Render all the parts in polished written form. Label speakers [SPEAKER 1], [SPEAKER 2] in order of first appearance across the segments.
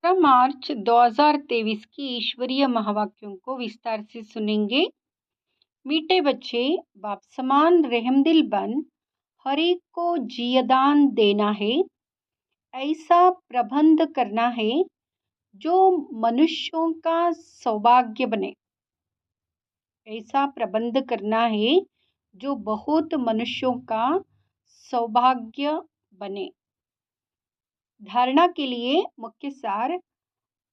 [SPEAKER 1] मार्च 2023 की ईश्वरीय महावाक्यों को विस्तार से सुनेंगे। मीठे बच्चे, बाप समान रहमदिल बन, हर एक को जियदान देना है। ऐसा प्रबंध करना है जो मनुष्यों का सौभाग्य बने। ऐसा प्रबंध करना है जो बहुत मनुष्यों का सौभाग्य बने। धारणा के लिए मुख्य सार: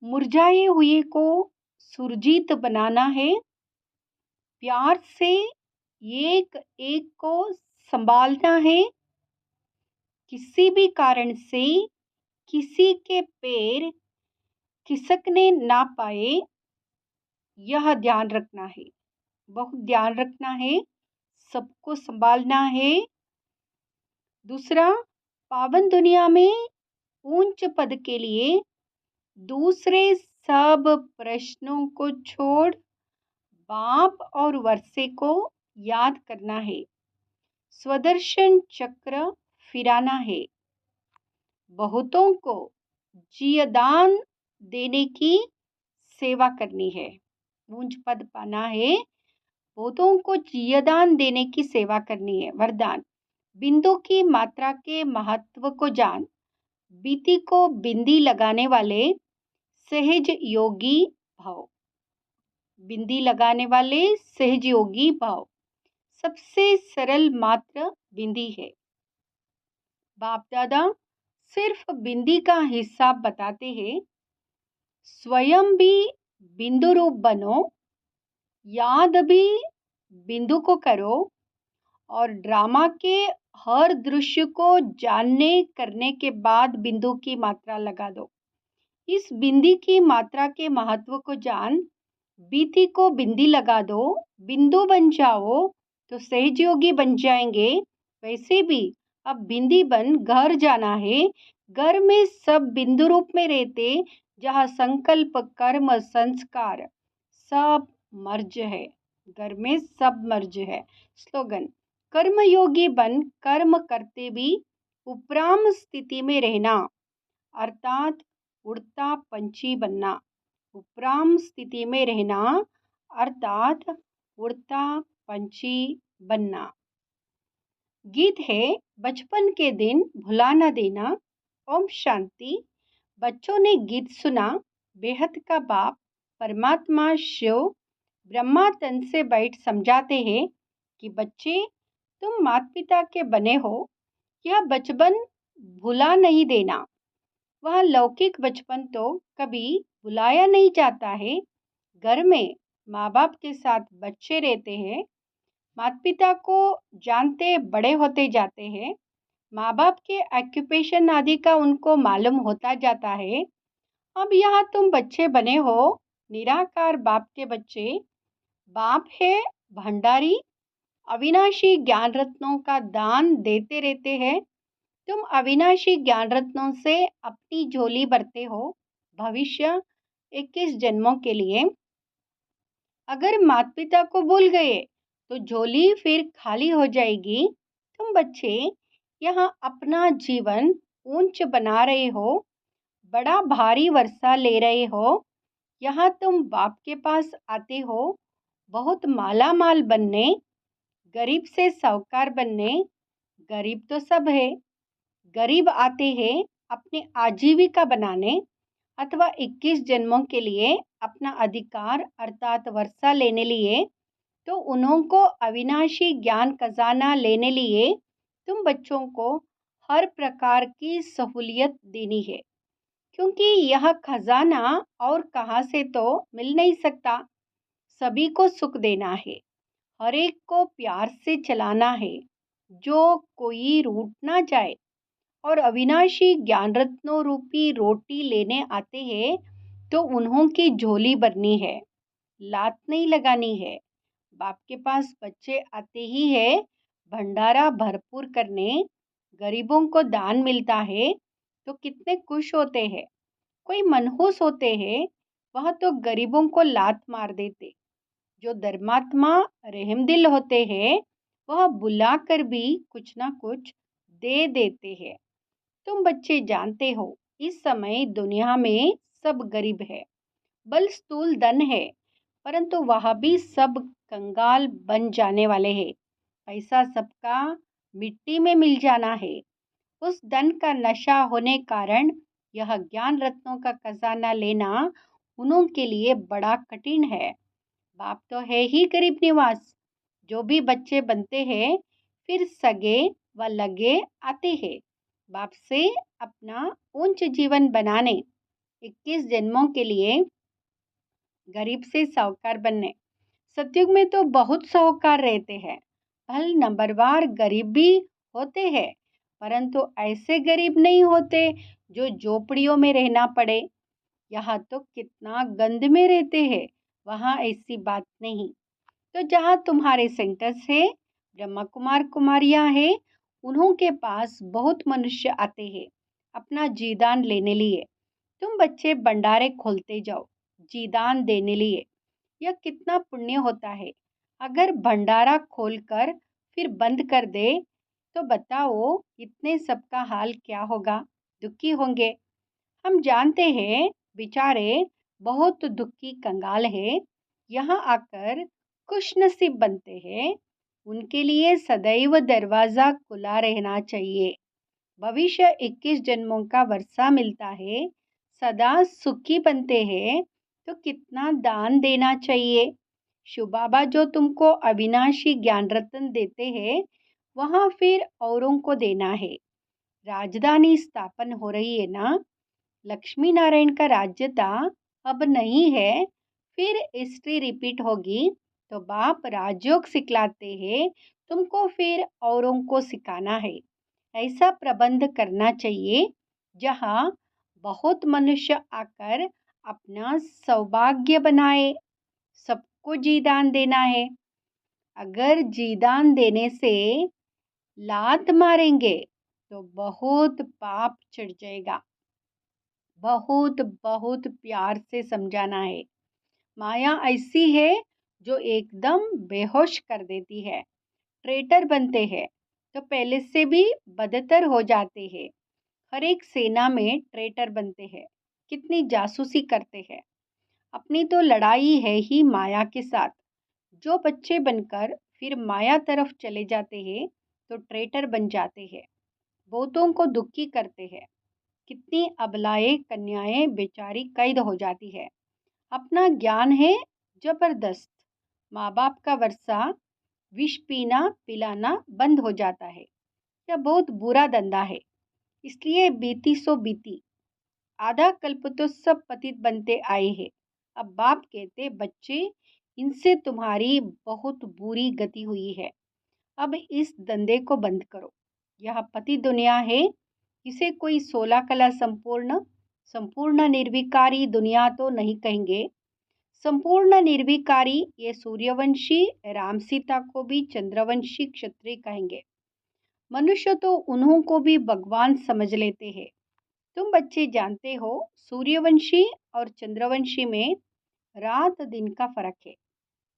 [SPEAKER 1] मुरझाए हुए को सुरजीत बनाना है। प्यार से एक एक को संभालना है। किसी भी कारण से किसी के पैर खिसकने ना पाए, यह ध्यान रखना है। बहुत ध्यान रखना है, सबको संभालना है। दूसरा, पावन दुनिया में ऊंच पद के लिए दूसरे सब प्रश्नों को छोड़ बाप और वर्षे को याद करना है। स्वदर्शन चक्र फिराना है। बहुतों को जियदान देने की सेवा करनी है। ऊंच पद पाना है, बहुतों को जियदान देने की सेवा करनी है। वरदान: बिंदु की मात्रा के महत्व को जान। बीती को बिंदी लगाने वाले सहज योगी भाव। बिंदी लगाने वाले सहज योगी भाव सबसे सरल मात्र बिंदी है। बाप दादा सिर्फ बिंदी का हिसाब बताते हैं। स्वयं भी बिंदु रूप बनो, याद भी बिंदु को करो और ड्रामा के हर दृश्य को जानने करने के बाद बिंदु की मात्रा लगा दो। इस बिंदी की मात्रा के महत्व को जान। बीती को बिंदी लगा दो, बिंदु बन जाओ तो सहजयोगी बन जाएंगे। वैसे भी अब बिंदी बन घर जाना है। घर में सब बिंदु रूप में रहते, जहाँ संकल्प कर्म संस्कार सब मर्ज है। घर में सब मर्ज है। स्लोगन: कर्मयोगी बन कर्म करते भी उपराम स्थिति में रहना, अर्थात उड़ता पंछी बनना। उपराम स्थिति में रहना अर्थात उड़ता पंछी बनना। गीत है बचपन के दिन भुला न देना। ओम शांति। बच्चों ने गीत सुना। बेहद का बाप परमात्मा शिव ब्रह्मा तन से बैठ समझाते हैं कि बच्चे, तुम माता पिता के बने हो, यह बचपन भुला नहीं देना। वह लौकिक बचपन तो कभी भुलाया नहीं जाता है। घर में माँ बाप के साथ बच्चे रहते हैं, माता पिता को जानते बड़े होते जाते हैं। माँ बाप के ऑक्यूपेशन आदि का उनको मालूम होता जाता है। अब यहाँ तुम बच्चे बने हो, निराकार बाप के बच्चे। बाप है भंडारी, अविनाशी ज्ञान रत्नों का दान देते रहते हैं। तुम अविनाशी ज्ञान रत्नों से अपनी झोली भरते हो भविष्य 21 जन्मों के लिए। अगर माता पिता को भूल गए तो झोली फिर खाली हो जाएगी। तुम बच्चे यहाँ अपना जीवन ऊंच बना रहे हो, बड़ा भारी वर्षा ले रहे हो। यहाँ तुम बाप के पास आते हो बहुत माला माल बनने, गरीब से साहूकार बनने। गरीब तो सब है। गरीब आते हैं अपने आजीविका बनाने अथवा 21 जन्मों के लिए अपना अधिकार अर्थात वर्षा लेने लिए। तो उन्हों को अविनाशी ज्ञान खजाना लेने लिए तुम बच्चों को हर प्रकार की सहूलियत देनी है, क्योंकि यह खजाना और कहाँ से तो मिल नहीं सकता। सभी को सुख देना है, हर एक को प्यार से चलाना है, जो कोई रूठ ना जाए। और अविनाशी ज्ञान रत्नों रूपी रोटी लेने आते हैं तो उन्हों की झोली भरनी है, लात नहीं लगानी है। बाप के पास बच्चे आते ही है भंडारा भरपूर करने, गरीबों को दान मिलता है तो कितने खुश होते हैं। कोई मनहूस होते हैं, वह तो गरीबों को लात मार देते। जो धर्मात्मा रहमदिल होते हैं, वह बुलाकर भी कुछ ना कुछ दे देते हैं। तुम बच्चे जानते हो इस समय दुनिया में सब गरीब है, बल स्थूल धन है, परंतु वह भी सब कंगाल बन जाने वाले हैं। पैसा सबका मिट्टी में मिल जाना है। उस धन का नशा होने कारण यह ज्ञान रत्नों का खजाना लेना उन्हों के लिए बड़ा कठिन है। बाप तो है ही गरीब निवास। जो भी बच्चे बनते हैं फिर सगे व लगे आते हैं बाप से अपना ऊंच जीवन बनाने। 21 जन्मों के लिए गरीब से साहूकार बनने। सतयुग में तो बहुत साहूकार रहते हैं, भल नंबरवार गरीब भी होते हैं, परंतु ऐसे गरीब नहीं होते जो झोपड़ियों में रहना पड़े। यहाँ तो कितना गंद में रहते हैं, वहाँ ऐसी बात नहीं। तो जहाँ तुम्हारे सेंटर्स है, ब्रह्मा कुमार कुमारियाँ हैं, उन्हों के पास बहुत मनुष्य आते हैं अपना जीदान लेने लिए। तुम बच्चे भंडारे खोलते जाओ जीदान देने लिए। यह कितना पुण्य होता है। अगर भंडारा खोलकर फिर बंद कर दे तो बताओ इतने सबका हाल क्या होगा। दुखी होंगे। हम जानते हैं बेचारे बहुत दुखी कंगाल है, यहाँ आकर खुश नसीब बनते हैं। उनके लिए सदैव दरवाजा खुला रहना चाहिए। भविष्य 21 जन्मों का वर्षा मिलता है, सदा सुखी बनते हैं तो कितना दान देना चाहिए। शिव बाबा जो तुमको अविनाशी ज्ञान रत्न देते हैं वहाँ फिर औरों को देना है। राजधानी स्थापन हो रही है ना, लक्ष्मी नारायण का राज्य था, अब नहीं है, फिर हिस्ट्री रिपीट होगी। तो बाप राजयोग सिखलाते हैं तुमको, फिर औरों को सिखाना है। ऐसा प्रबंध करना चाहिए जहाँ बहुत मनुष्य आकर अपना सौभाग्य बनाए। सबको जीदान देना है। अगर जीदान देने से लात मारेंगे तो बहुत पाप चढ़ जाएगा। बहुत बहुत प्यार से समझाना है। माया ऐसी है जो एकदम बेहोश कर देती है। ट्रेटर बनते हैं तो पहले से भी बदतर हो जाते हैं। हर एक सेना में ट्रेटर बनते हैं, कितनी जासूसी करते हैं। अपनी तो लड़ाई है ही माया के साथ। जो बच्चे बनकर फिर माया तरफ चले जाते हैं तो ट्रेटर बन जाते हैं, बहुतों को दुखी करते हैं। कितनी अबलाएं कन्याएं बेचारी कैद हो जाती है। अपना ज्ञान है जबरदस्त। माँ बाप का वर्षा विष पीना पिलाना बंद हो जाता है। यह बहुत बुरा धंधा है, इसलिए बीती सो बीती। आधा कल्प तो सब पतित बनते आए हैं। अब बाप कहते बच्चे इनसे तुम्हारी बहुत बुरी गति हुई है, अब इस धंधे को बंद करो। यह पति दुनिया है, इसे कोई 16 कला संपूर्ण संपूर्ण निर्विकारी दुनिया तो नहीं कहेंगे। संपूर्ण निर्विकारी ये सूर्यवंशी राम सीता को भी चंद्रवंशी क्षत्रिय कहेंगे। मनुष्य तो उन्हों को भी भगवान समझ लेते हैं। तुम बच्चे जानते हो सूर्यवंशी और चंद्रवंशी में रात दिन का फर्क है।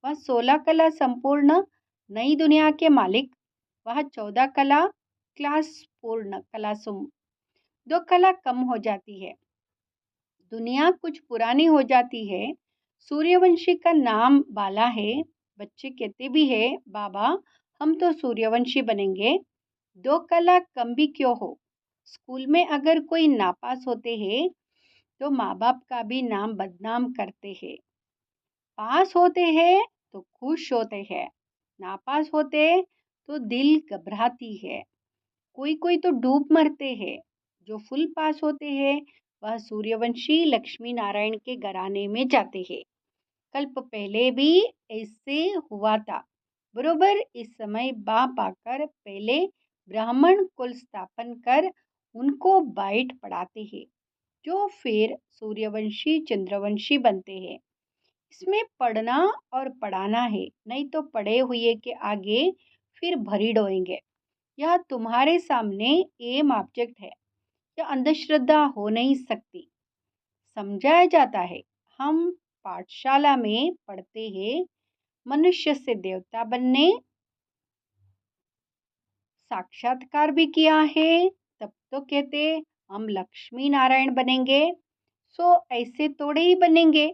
[SPEAKER 1] वह 16 कला संपूर्ण नई दुनिया के मालिक, वह 14 कला क्लास पूर्ण कलासुम। 2 कला कम हो जाती है, दुनिया कुछ पुरानी हो जाती है। सूर्यवंशी का नाम बाला है। बच्चे कहते भी है बाबा हम तो सूर्यवंशी बनेंगे। 2 कला कम भी क्यों हो, स्कूल में अगर कोई नापास होते हैं तो माँ बाप का भी नाम बदनाम करते हैं। पास होते हैं तो खुश होते हैं, नापास होते तो दिल घबराती है। कोई कोई तो डूब मरते हैं। जो फुल पास होते हैं वह सूर्यवंशी लक्ष्मी नारायण के घराने में जाते हैं। कल्प पहले भी ऐसे हुआ था। बरोबर इस समय बाप आकर पहले ब्राह्मण कुल स्थापन कर उनको बाइट पढ़ाते हैं, जो फिर सूर्यवंशी चंद्रवंशी बनते हैं। इसमें पढ़ना और पढ़ाना है, नहीं तो पढ़े हुए के आगे फिर भरी डोएंगे। यह तुम्हारे सामने एम ऑब्जेक्ट है। यह अंधश्रद्धा हो नहीं सकती। समझाया जाता है। हम पाठशाला में पढ़ते हैं मनुष्य से देवता बनने, साक्षात्कार भी किया है। तब तो कहते हम लक्ष्मी नारायण बनेंगे, सो ऐसे थोड़े ही बनेंगे,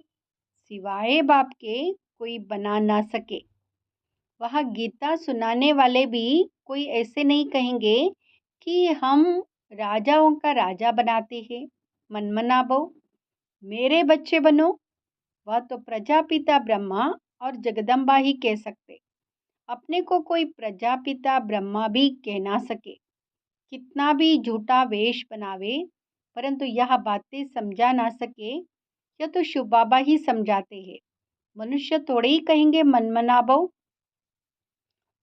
[SPEAKER 1] सिवाय बाप के कोई बना ना सके। वह गीता सुनाने वाले भी कोई ऐसे नहीं कहेंगे कि हम राजाओं का राजा बनाते हैं, मनमना बो, मेरे बच्चे बनो। वह तो प्रजापिता ब्रह्मा और जगदम्बा ही कह सकते, अपने को कोई प्रजापिता ब्रह्मा भी कह ना सके। कितना भी झूठा वेश बनावे, परंतु यह बातें समझा ना सके, यह तो शिव बाबा ही समझाते हैं। मनुष्य थोड़े ही कहेंगे मनमना बो।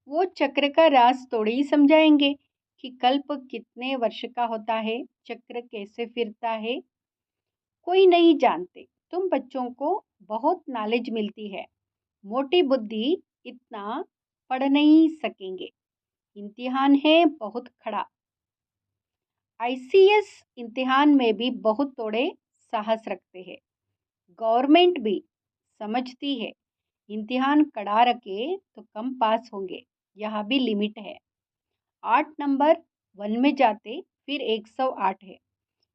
[SPEAKER 1] वो चक्र का राज थोड़े ही समझाएंगे कि कल्प कितने वर्ष का होता है, चक्र कैसे फिरता है, कोई नहीं जानते। तुम बच्चों को बहुत नॉलेज मिलती है, मोटी बुद्धि इतना पढ़ नहीं सकेंगे। इम्तिहान है बहुत खड़ा। आईसीएस इम्तिहान में भी बहुत थोड़े साहस रखते हैं। गवर्नमेंट भी समझती है, इम्तिहान कड़ा रखे तो कम पास होंगे, यह भी लिमिट है। 8 नंबर 1 में जाते फिर 108 है।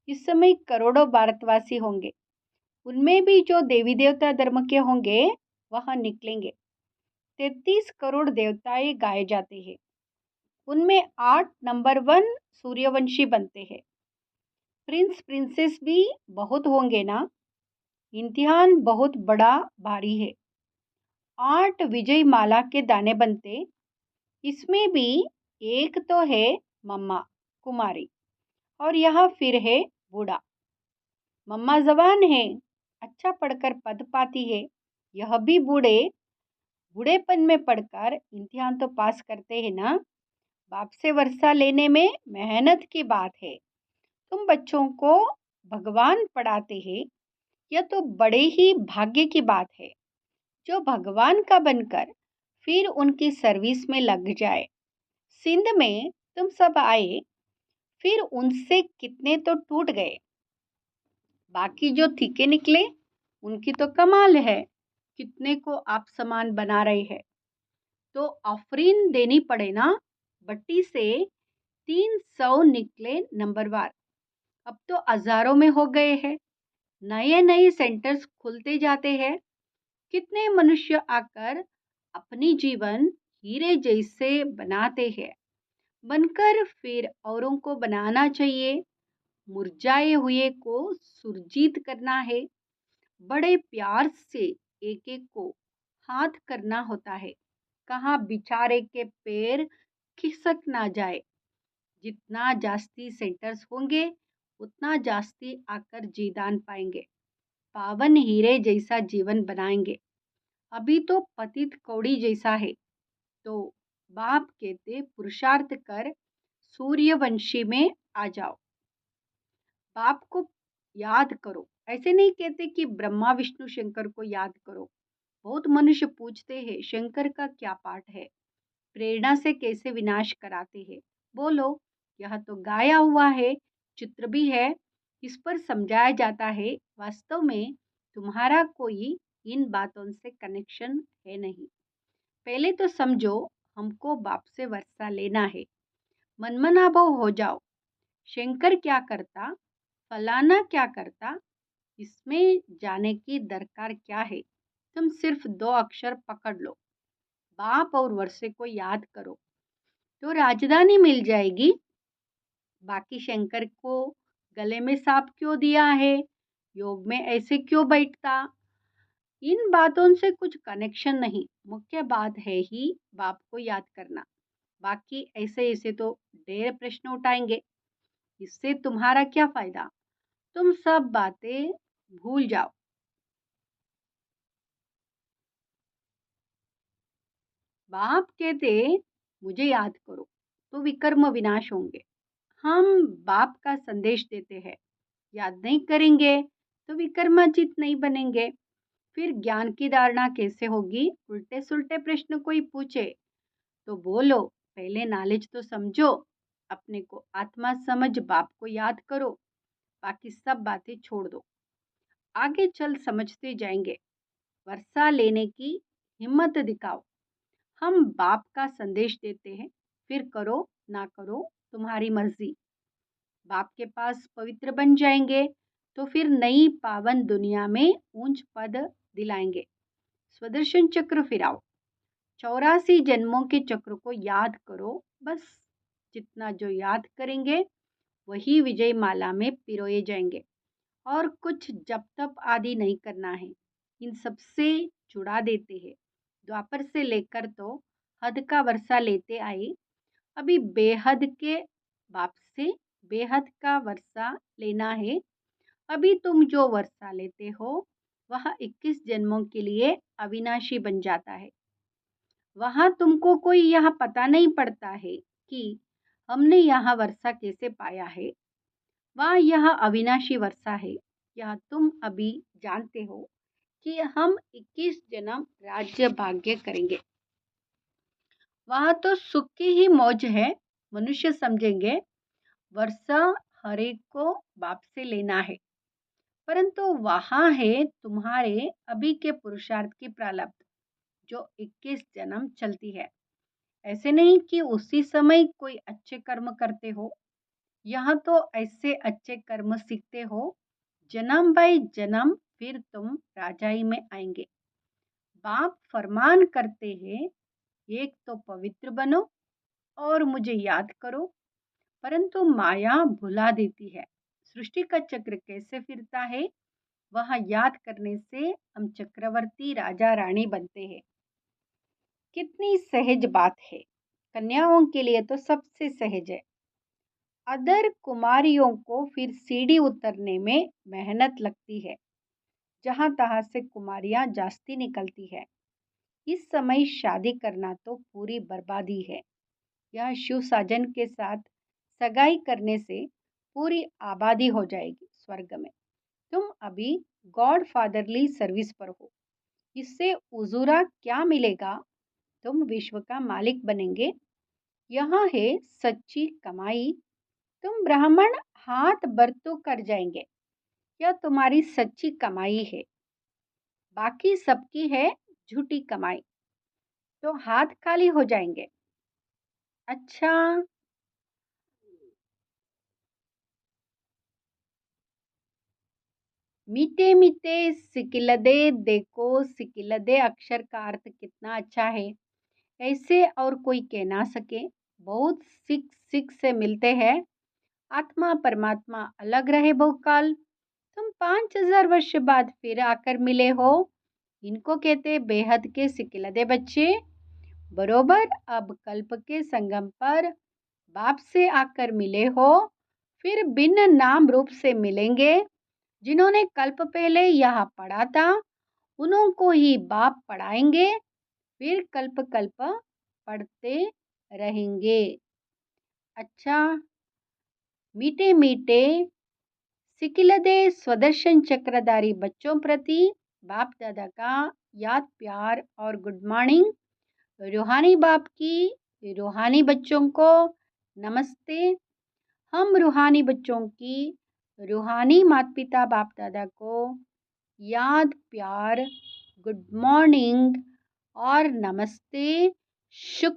[SPEAKER 1] इस समय करोड़ों भारतवासी होंगे, उनमें भी जो देवी देवता धर्म के होंगे वह निकलेंगे। 33 करोड़ देवताएं गाए जाते हैं, उनमें 8 नंबर 1 सूर्यवंशी बनते हैं। प्रिंस प्रिंसेस भी बहुत होंगे ना। इम्तिहान बहुत बड़ा भारी है। 8 विजय माला के दाने बनते, इसमें भी एक तो है मम्मा कुमारी, और यहाँ फिर है बूढ़ा। मम्मा जवान है, अच्छा पढ़कर पद पाती है, यह भी बूढ़ेपन में पढ़कर इम्तिहान तो पास करते हैं ना। बाप से वर्षा लेने में मेहनत की बात है। तुम बच्चों को भगवान पढ़ाते हैं, यह तो बड़े ही भाग्य की बात है, जो भगवान का बनकर फिर उनकी सर्विस में लग जाए। सिंध में तुम सब आए, फिर उनसे कितने तो टूट गए, बाकी जो ठीके निकले उनकी तो कमाल है, कितने को आप समान बना रहे हैं। तो आफरीन देनी पड़े ना। बट्टी से 300 निकले नंबरवार, अब तो हजारों में हो गए हैं। नए नए सेंटर्स खुलते जाते हैं। कितने मनुष्य आकर अपनी जीवन हीरे जैसे बनाते हैं, बनकर फिर औरों को बनाना चाहिए। मुरझाए हुए को सुरजीत करना है, बड़े प्यार से एक एक को हाथ करना होता है, कहाँ बेचारे के पैर खिसक ना जाए। जितना जास्ती सेंटर्स होंगे उतना जास्ती आकर जीदान पाएंगे, पावन हीरे जैसा जीवन बनाएंगे। अभी तो पतित कौड़ी जैसा है। तो बाप कहते पुरुषार्थ कर सूर्यवंशी में आ जाओ, बाप को याद करो। ऐसे नहीं कहते कि ब्रह्मा विष्णु शंकर को याद करो। बहुत मनुष्य पूछते हैं शंकर का क्या पाठ है, प्रेरणा से कैसे विनाश कराते हैं। बोलो, यह तो गाया हुआ है, चित्र भी है, इस पर समझाया जाता है। वास्तव में तुम्हारा कोई इन बातों से कनेक्शन है नहीं। पहले तो समझो, हमको बाप से वर्षा लेना है, मनमना भाव हो जाओ। शंकर क्या करता, फलाना क्या करता, इसमें जाने की दरकार क्या है। तुम सिर्फ 2 अक्षर पकड़ लो, बाप और वर्षे को याद करो, तो राजधानी मिल जाएगी। बाकी शंकर को गले में सांप क्यों दिया है, योग में ऐसे क्यों बैठता, इन बातों से कुछ कनेक्शन नहीं। मुख्य बात है ही बाप को याद करना। बाकी ऐसे ऐसे तो ढेर प्रश्न उठाएंगे, इससे तुम्हारा क्या फायदा। तुम सब बातें भूल जाओ। बाप कहते मुझे याद करो तो विकर्म विनाश होंगे। हम बाप का संदेश देते हैं, याद नहीं करेंगे तो विकर्माजित नहीं बनेंगे। फिर ज्ञान की धारणा कैसे होगी। उल्टे सुल्टे प्रश्न कोई पूछे तो बोलो, पहले नॉलेज तो समझो, अपने को आत्मा समझ बाप को याद करो, बाकी सब बातें छोड़ दो। आगे चल समझते जाएंगे। वर्षा लेने की हिम्मत दिखाओ। हम बाप का संदेश देते हैं, फिर करो ना करो तुम्हारी मर्जी। बाप के पास पवित्र बन जाएंगे तो फिर नई पावन दुनिया में ऊंच पद दिलाएंगे। स्वदर्शन चक्र फिराओ, 84 जन्मों के चक्र को याद करो। बस जितना जो याद करेंगे वही विजय माला में पिरोए जाएंगे। और कुछ जप तप आदि नहीं करना है, इन सबसे जुड़ा देते हैं। द्वापर से लेकर तो हद का वर्षा लेते आए, अभी बेहद के बाप से बेहद का वर्षा लेना है। अभी तुम जो वर्षा लेते हो वह 21 जन्मों के लिए अविनाशी बन जाता है। वहां तुमको कोई यह पता नहीं पड़ता है कि हमने यह वर्षा कैसे पाया है। वह यह अविनाशी वर्षा है। यह तुम अभी जानते हो कि हम 21 जन्म राज्य भाग्य करेंगे। वहां तो सुख की ही मौज है। मनुष्य समझेंगे वर्षा हर एक को बाप से लेना है, परंतु वहां है तुम्हारे अभी के पुरुषार्थ की प्रारब्ध जो 21 जन्म चलती है। ऐसे नहीं कि उसी समय कोई अच्छे कर्म करते हो, यहाँ तो ऐसे अच्छे कर्म सीखते हो जन्म बाई जन्म फिर तुम राजाई में आएंगे। बाप फरमान करते हैं, एक तो पवित्र बनो और मुझे याद करो, परंतु माया भुला देती है। सृष्टि का चक्र कैसे फिरता है वह याद करने से हम चक्रवर्ती राजा रानी बनते हैं। कितनी सहज बात है, कन्याओं के लिए तो सबसे सहज है। अदर कुमारियों को फिर सीढ़ी उतरने में मेहनत लगती है, जहां तहां से कुमारियां जास्ती निकलती है। इस समय शादी करना तो पूरी बर्बादी है। यह शिव साजन के साथ सगाई करने से पूरी आबादी हो जाएगी स्वर्ग में। तुम अभी गॉड फादरली सर्विस पर हो, इससे उजूरा क्या मिलेगा? तुम विश्व का मालिक बनेंगे। यहाँ है सच्ची कमाई। तुम ब्राह्मण हाथ बरतू कर जाएंगे, यह तुम्हारी सच्ची कमाई है। बाकी सबकी है झूठी कमाई, तो हाथ खाली हो जाएंगे। अच्छा, मीठे मीठे सिकिलदे देखो, सिकिलदे अक्षर का अर्थ कितना अच्छा है, ऐसे और कोई कह ना सके। बहुत सिख सिख से मिलते हैं। आत्मा परमात्मा अलग रहे बहुकाल, तुम 5000 वर्ष बाद फिर आकर मिले हो। इनको कहते बेहद के सिकिलदे बच्चे। बरोबर अब कल्प के संगम पर बाप से आकर मिले हो, फिर भिन्न नाम रूप से मिलेंगे। जिन्होंने कल्प पहले यहाँ पढ़ा था उन्हों को ही बाप पढ़ाएंगे, फिर कल्प कल्प पढ़ते रहेंगे। अच्छा, मीठे मीठे सिकिलदे स्वदर्शन चक्रधारी बच्चों प्रति बाप दादा का याद प्यार और गुड मॉर्निंग। रूहानी बाप की रूहानी बच्चों को नमस्ते। हम रूहानी बच्चों की रूहानी माता पिता बाप दादा को याद प्यार, गुड मॉर्निंग और नमस्ते। शुक्र